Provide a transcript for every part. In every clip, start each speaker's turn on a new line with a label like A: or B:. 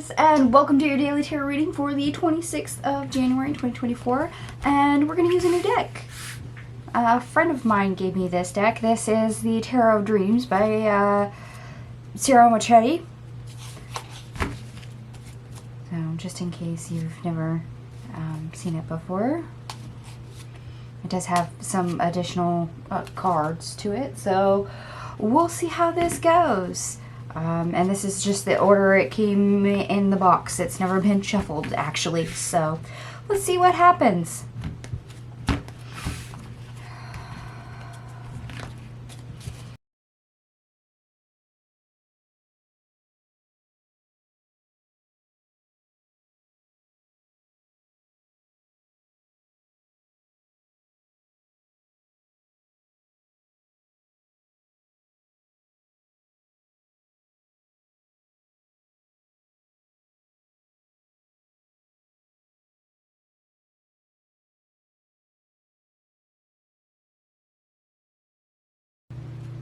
A: guys, and welcome to your daily tarot reading for the 26th of January 2024, and we're going to use a new deck. A friend of mine gave me this deck. This is the Tarot of Dreams by Ciro Marchetti. So, just in case you've never seen it before, it does have some additional cards to it, so we'll see how this goes. And this is just the order it came in the box. It's never been shuffled, actually. So, let's see what happens.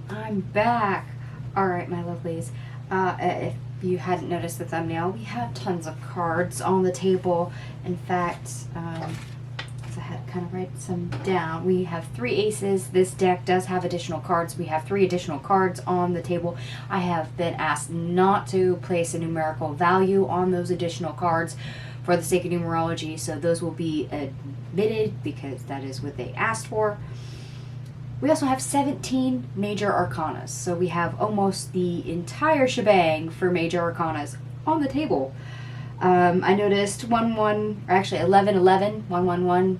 A: I'm back. Alright, my lovelies. If you hadn't noticed the thumbnail, we have tons of cards on the table. In fact, because I had to kind of write some down, we have 3 aces. This deck does have additional cards. We have 3 additional cards on the table. I have been asked not to place a numerical value on those additional cards for the sake of numerology, so those will be omitted because that is what they asked for. We also have 17 major arcanas, so we have almost the entire shebang for major arcanas on the table. I noticed 1, 1, or actually 11, 11, 1, 1, 1,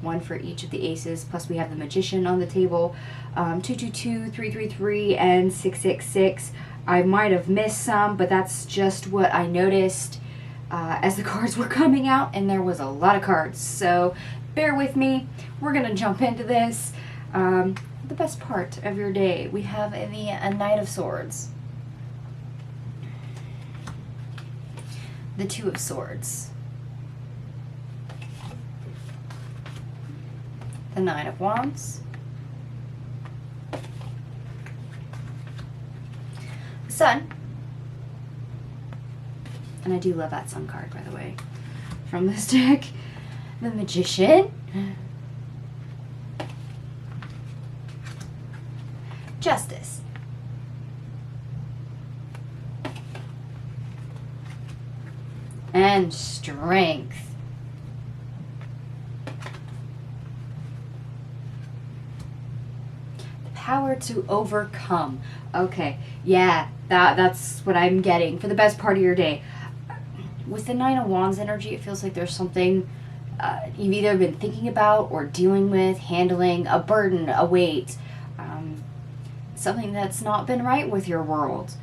A: 1 for each of the aces, plus we have the Magician on the table, 2, 2, 2, 3, 3, 3, and 6, 6, 6. I might have missed some, but that's just what I noticed as the cards were coming out, and there was a lot of cards, so bear with me. We're going to jump into this. The best part of your day, we have the Knight of Swords, the 2 of Swords, the 9 of Wands, the Sun, and I do love that Sun card, by the way, from this deck, the Magician, Justice, and Strength. The power to overcome. Okay, yeah, that's what I'm getting for the best part of your day. With the 9 of Wands energy, it feels like there's something you've either been thinking about or dealing with, handling, a burden, a weight, something that's not been right with your world,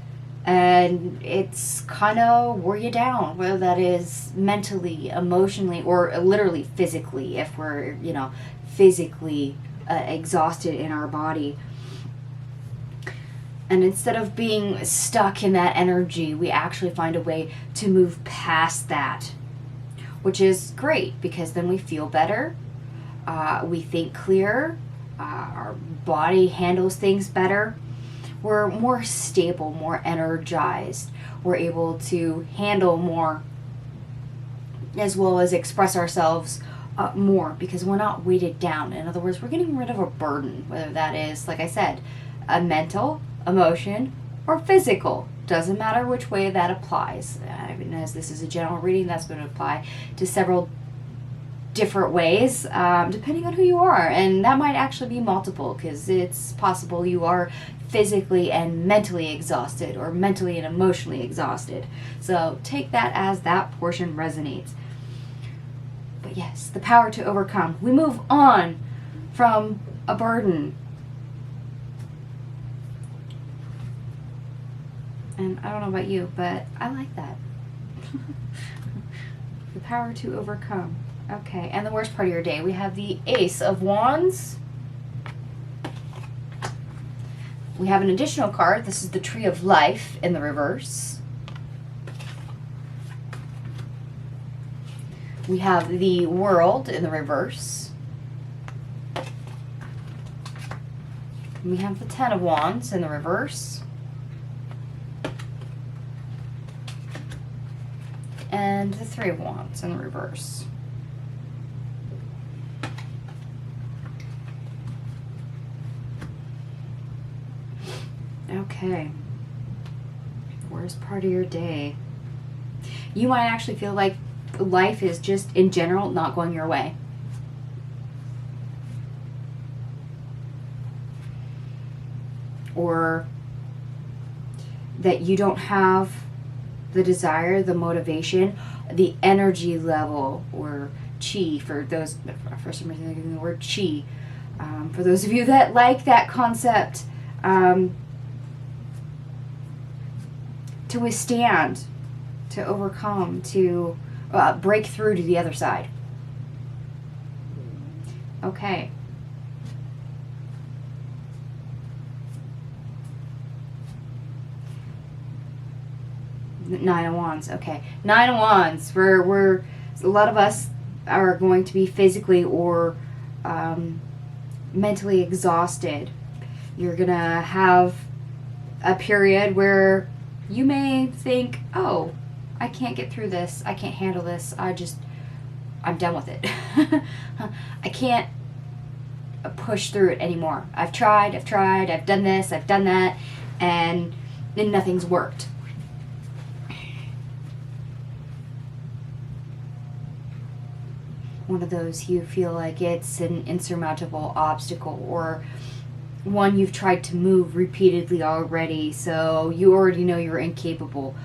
A: and it's kind of wore you down, whether that is mentally, emotionally, or literally physically, if we're, physically exhausted in our body. And instead of being stuck in that energy, we actually find a way to move past that, which is great, because then we feel better, we think clearer, our body handles things better. We're more stable, more energized. We're able to handle more, as well as express ourselves more, because we're not weighted down. In other words, we're getting rid of a burden, whether that is, like I said, a mental, emotion, or physical. Doesn't matter which way that applies. I mean, as this is a general reading, that's going to apply to several different ways, depending on who you are, and that might actually be multiple, because it's possible you are physically and mentally exhausted, or mentally and emotionally exhausted. So take that as that portion resonates. But yes, the power to overcome. We move on from a burden. And I don't know about you, but I like that. The power to overcome. Okay, and the worst part of your day, we have the Ace of Wands. We have an additional card. This is the Tree of Life in the reverse. We have the World in the reverse. We have the Ten of Wands in the reverse. and the Three of Wands in the reverse. Okay. Worst part of your day. You might actually feel like life is just, in general, not going your way. Or that you don't have the desire, the motivation, the energy level, or chi, for those, for some reason I'm thinking the word chi. For those of you that like that concept, to withstand, to overcome, to break through to the other side. Okay. Nine of Wands. Okay. Nine of Wands. We're a lot of us are going to be physically or mentally exhausted. You're gonna have a period where you may think, oh, I can't get through this. I can't handle this. I'm done with it. I can't push through it anymore. I've tried, I've done this, I've done that, and then nothing's worked. One of those you feel like it's an insurmountable obstacle, or one you've tried to move repeatedly already, so you already know you're incapable.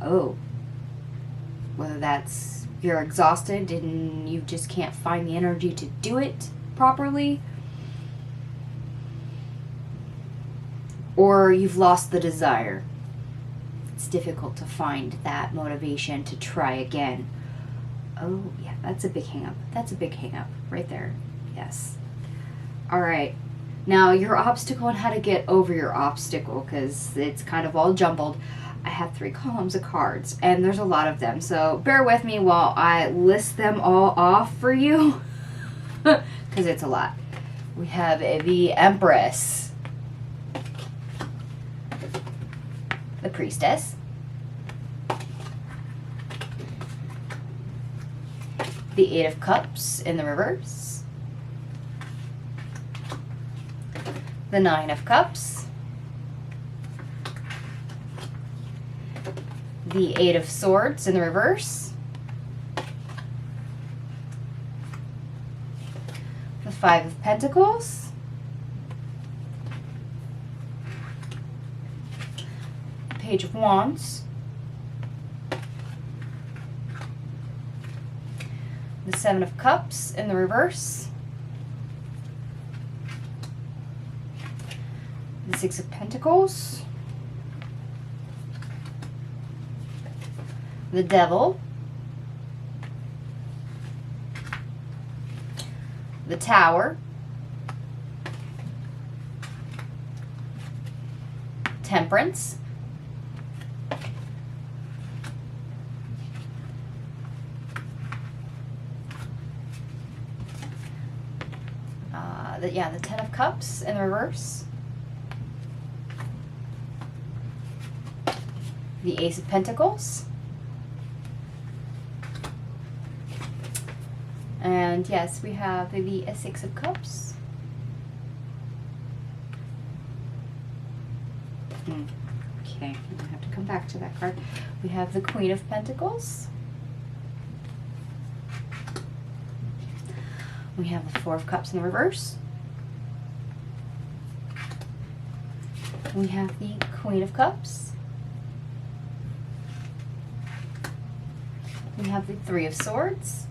A: Oh. Whether that's you're exhausted and you just can't find the energy to do it properly, or you've lost the desire. It's difficult to find that motivation to try again. Oh, yeah, that's a big hang up. That's a big hang up right there. Yes. All right. Now, your obstacle and how to get over your obstacle, because it's kind of all jumbled. I have 3 columns of cards, and there's a lot of them. So bear with me while I list them all off for you, because it's a lot. We have the Empress, the Priestess, the Eight of Cups in the reverse, the Nine of Cups, the Eight of Swords in the reverse, the Five of Pentacles, the Page of Wands, the Seven of Cups in the reverse, the Six of Pentacles, the Devil, the Tower, Temperance, the Ten of Cups in the reverse, the Ace of Pentacles, and yes, we have the Six of Cups. Okay, I'm gonna have to come back to that card. We have the Queen of Pentacles. We have the Four of Cups in the reverse. We have the Queen of Cups. We have the Three of Swords.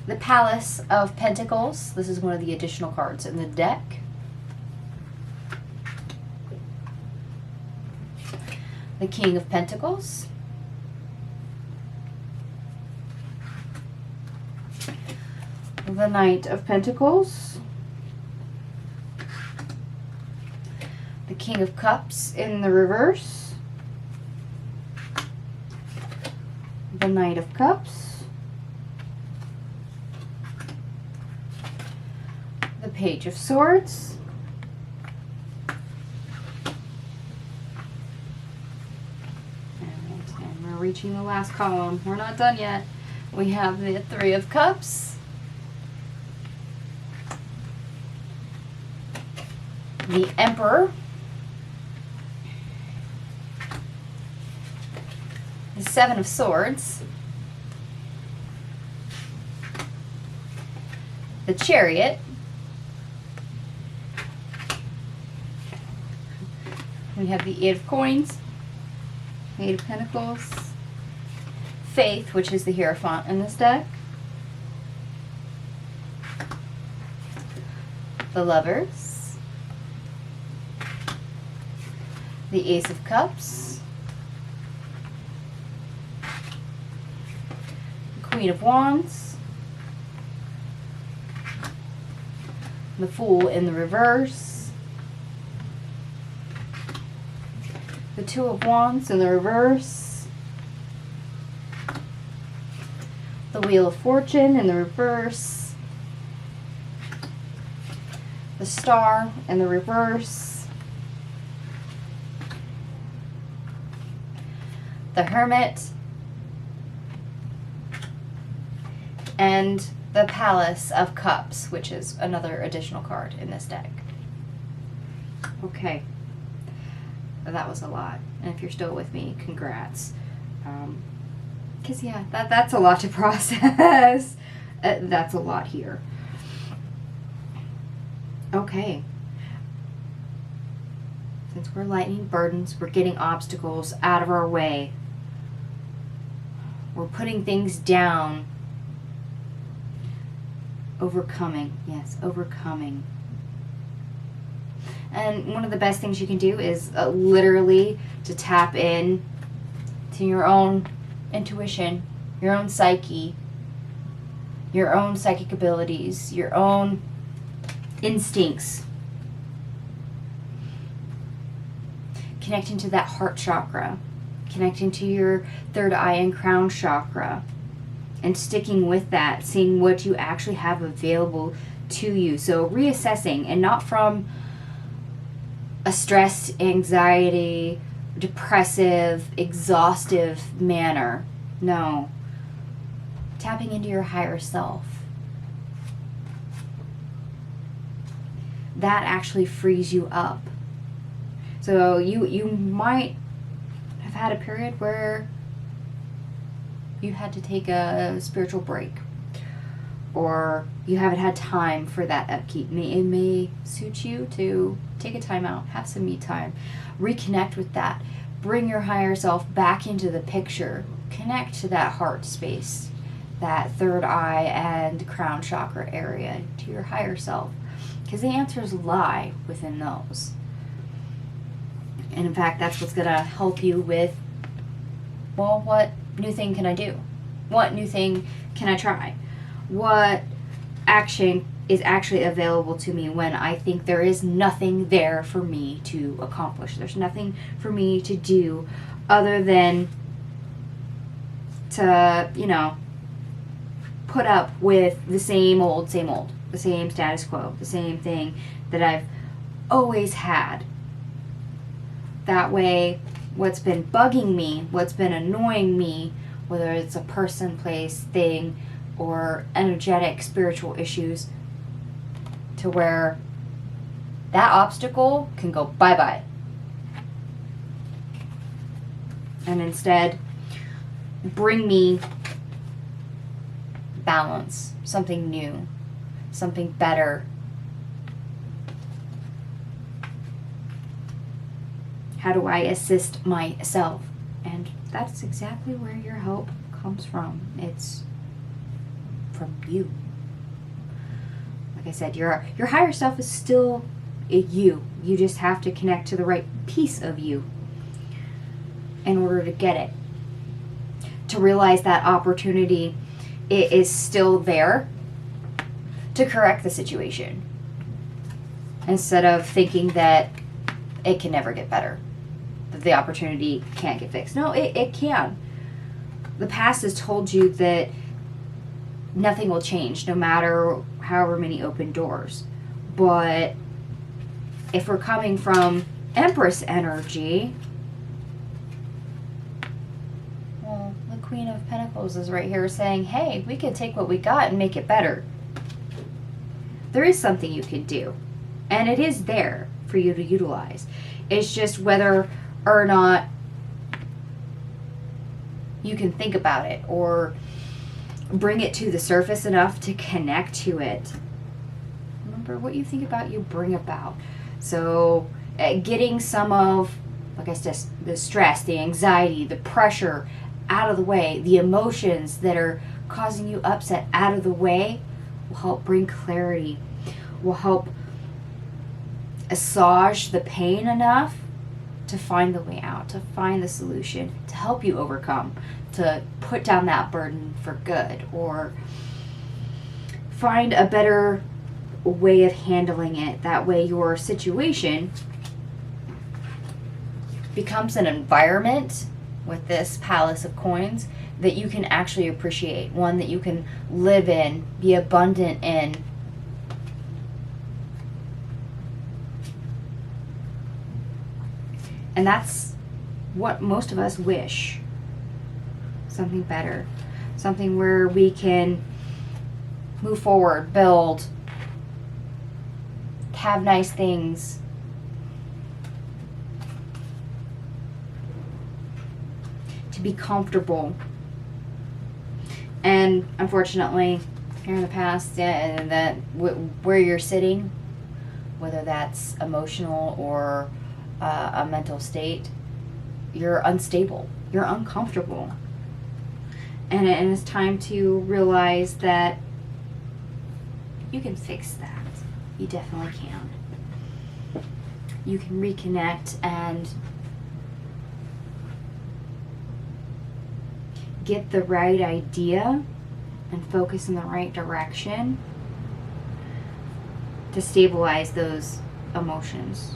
A: The Palace of Pentacles. This is one of the additional cards in the deck. The King of Pentacles. The Knight of Pentacles. The King of Cups in the reverse. The Knight of Cups. The Page of Swords. reaching the last column. We're not done yet. We have the Three of Cups, the Emperor, the Seven of Swords, the Chariot, we have the Eight of Coins, Eight of Pentacles, Faith, which is the Hierophant in this deck, the Lovers, the Ace of Cups, the Queen of Wands, the Fool in the reverse, the Two of Wands in the reverse, the Wheel of Fortune in the reverse, the Star in the reverse, the Hermit, and the Palace of Cups, which is another additional card in this deck. Okay, that was a lot, and if you're still with me, congrats. Because yeah, that's a lot to process. That's a lot here. Okay. Since we're lightening burdens, we're getting obstacles out of our way. We're putting things down. Overcoming. Yes, overcoming. And one of the best things you can do is literally to tap in to your own intuition, your own psyche, your own psychic abilities, your own instincts. Connecting to that heart chakra, connecting to your third eye and crown chakra, and sticking with that, seeing what you actually have available to you. So reassessing, and not from a stressed, anxiety, depressive, exhaustive manner. No. Tapping into your higher self. That actually frees you up. So you might have had a period where you had to take a spiritual break, or you haven't had time for that upkeep. It may suit you to take a time out, have some me time, reconnect with that, bring your higher self back into the picture, connect to that heart space, that third eye and crown chakra area, to your higher self, because the answers lie within those. And in fact, that's what's going to help you with, well, what new thing can I do? What new thing can I try? What action is actually available to me when I think there is nothing there for me to accomplish? There's nothing for me to do other than to, put up with the same old, the same status quo, the same thing that I've always had. That way, what's been bugging me, what's been annoying me, whether it's a person, place, thing, or energetic, spiritual issues, to where that obstacle can go bye-bye. And instead, bring me balance, something new, something better. How do I assist myself? And that's exactly where your help comes from. It's from you. Like I said, your higher self is still you. You just have to connect to the right piece of you in order to get it. To realize that opportunity, it is still there to correct the situation, instead of thinking that it can never get better, that the opportunity can't get fixed. No, it can. The past has told you that nothing will change, no matter however many open doors. But if we're coming from Empress energy, well, Queen of Pentacles is right here saying, hey, we could take what we got and make it better. There is something you can do, and it is there for you to utilize. It's just whether or not you can think about it or bring it to the surface enough to connect to it. Remember, what you think about, you bring about. So getting some of, like I said, the stress, the anxiety, the pressure out of the way, the emotions that are causing you upset out of the way will help bring clarity, will help assuage the pain enough to find the way out, to find the solution, to help you overcome, to put down that burden for good, or find a better way of handling it. That way your situation becomes an environment with this Palace of Coins that you can actually appreciate, one that you can live in, be abundant in. And that's what most of us wish. Something better. Something where we can move forward, build, have nice things. To be comfortable. And unfortunately, here in the past, that where you're sitting, whether that's emotional or a mental state, you're unstable, you're uncomfortable. And it's time to realize that you can fix that. You definitely can. You can reconnect and get the right idea and focus in the right direction to stabilize those emotions.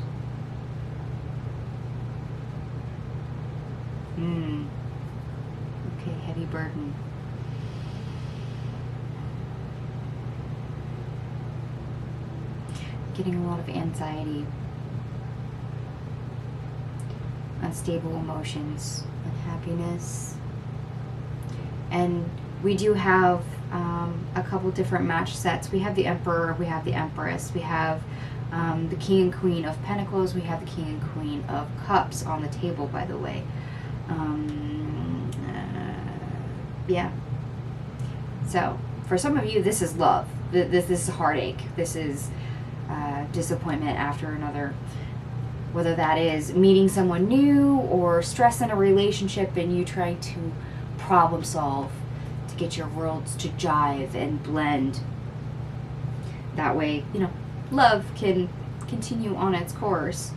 A: Okay, heavy burden. Getting a lot of anxiety, unstable emotions, unhappiness. And we do have a couple different match sets. We have the Emperor, we have the Empress, we have the King and Queen of Pentacles, we have the King and Queen of Cups on the table, by the way. Yeah. So, for some of you, this is love. This is heartache. This is disappointment after another. Whether that is meeting someone new or stress in a relationship and you trying to problem solve to get your worlds to jive and blend. That way, love can continue on its course.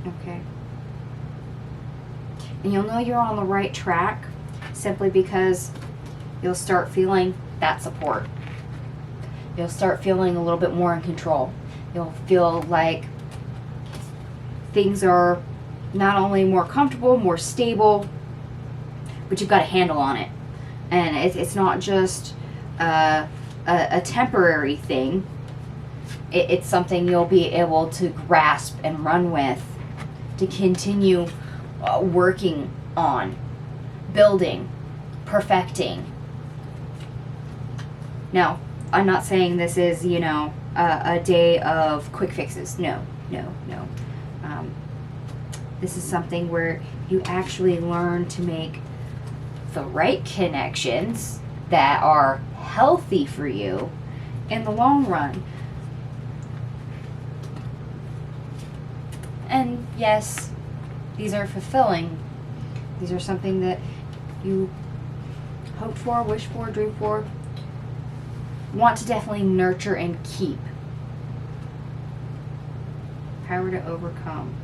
A: Okay. And you'll know you're on the right track simply because you'll start feeling that support. You'll start feeling a little bit more in control. You'll feel like things are not only more comfortable, more stable, but you've got a handle on it. And it's not just a temporary thing. It's something you'll be able to grasp and run with, to continue working on, building, perfecting. Now, I'm not saying this is, a day of quick fixes. No. This is something where you actually learn to make the right connections that are healthy for you in the long run. And yes, these are fulfilling. These are something that you hoped for, wished for, dreamed for, want to definitely nurture and keep. Power to overcome.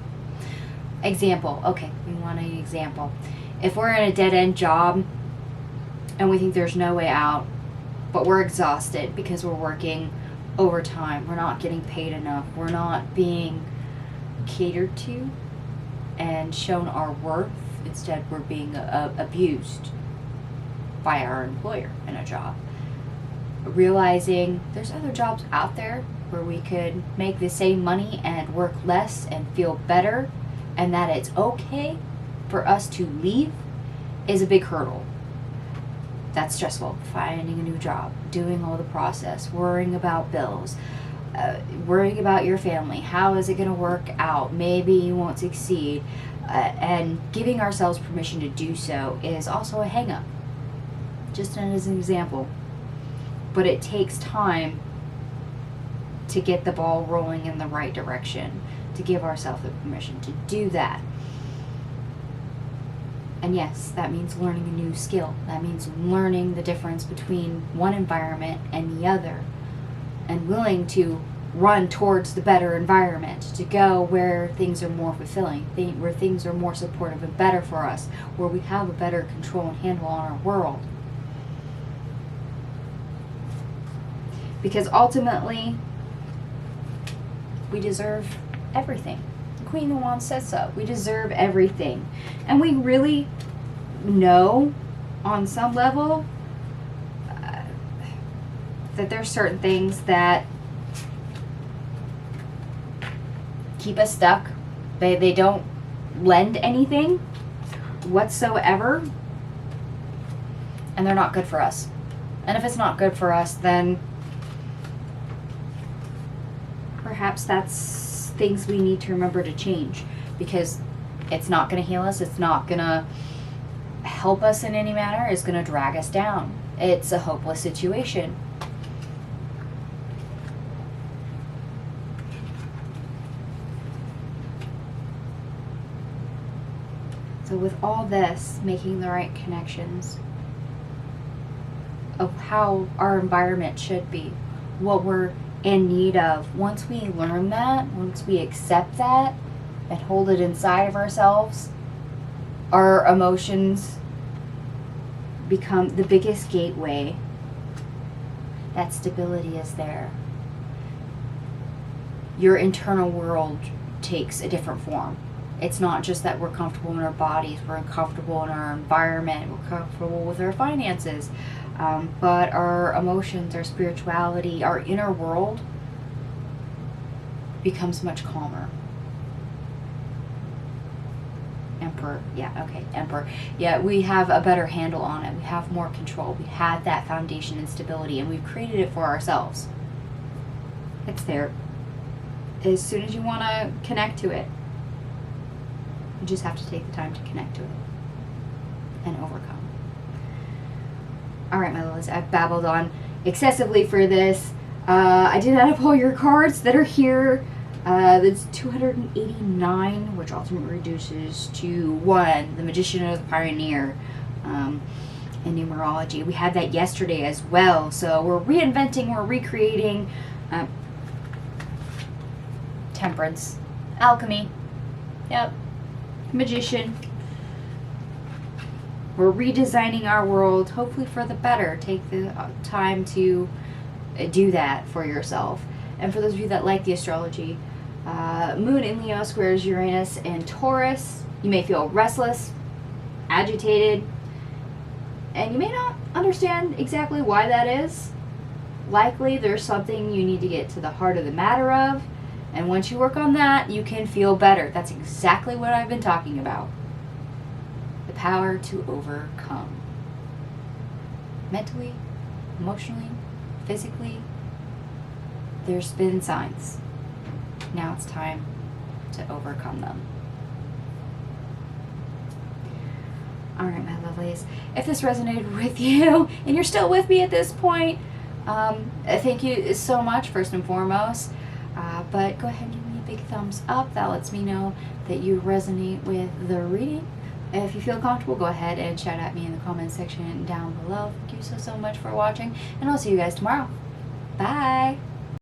A: Example. Okay, we want an example. If we're in a dead-end job and we think there's no way out, but we're exhausted because we're working overtime, we're not getting paid enough, we're not being catered to and shown our worth, instead we're being abused by our employer in a job. realizing there's other jobs out there where we could make the same money and work less and feel better, and that it's okay for us to leave, is a big hurdle. That's stressful. Finding a new job, doing all the process, worrying about bills, worrying about your family. How is it going to work out? Maybe you won't succeed. And giving ourselves permission to do so is also a hang-up, just as an example. But it takes time to get the ball rolling in the right direction, to give ourselves the permission to do that. And yes, that means learning a new skill. That means learning the difference between one environment and the other, and willing to run towards the better environment, to go where things are more fulfilling, where things are more supportive and better for us, where we have a better control and handle on our world. Because ultimately, we deserve everything. The Queen of Wands says so. We deserve everything. And we really know on some level that there's certain things that keep us stuck. They don't lend anything whatsoever, and they're not good for us. And if it's not good for us, then perhaps that's things we need to remember to change, because it's not going to heal us. It's not going to help us in any manner. It's going to drag us down. It's a hopeless situation. So with all this, making the right connections of how our environment should be, what we're in need of, once we learn that, once we accept that and hold it inside of ourselves, our emotions become the biggest gateway. That stability is there. Your internal world takes a different form. It's not just that we're comfortable in our bodies, we're comfortable in our environment, we're comfortable with our finances, but our emotions, our spirituality, our inner world becomes much calmer. Emperor, yeah, we have a better handle on it. We have more control. We have that foundation and stability, and we've created it for ourselves. It's there. As soon as you want to connect to it, you just have to take the time to connect to it and overcome. All right, my lilies, I've babbled on excessively for this. I did add up all your cards that are here. That's 289, which ultimately reduces to 1, the Magician or the Pioneer, in numerology. We had that yesterday as well, so we're reinventing, we're recreating. Temperance, Alchemy, yep, Magician. We're redesigning our world, hopefully for the better. Take the time to do that for yourself. And for those of you that like the astrology, Moon in Leo squares Uranus and Taurus. You may feel restless, agitated, and you may not understand exactly why that is. Likely there's something you need to get to the heart of the matter of, and once you work on that, you can feel better. That's exactly what I've been talking about. The power to overcome. Mentally, emotionally, physically, there's been signs. Now it's time to overcome them. Alright, my lovelies. If this resonated with you, and you're still with me at this point, thank you so much, first and foremost. But go ahead and give me a big thumbs up. That lets me know that you resonate with the reading. If you feel comfortable, go ahead and shout at me in the comment section down below. Thank you so much for watching, and I'll see you guys tomorrow. Bye!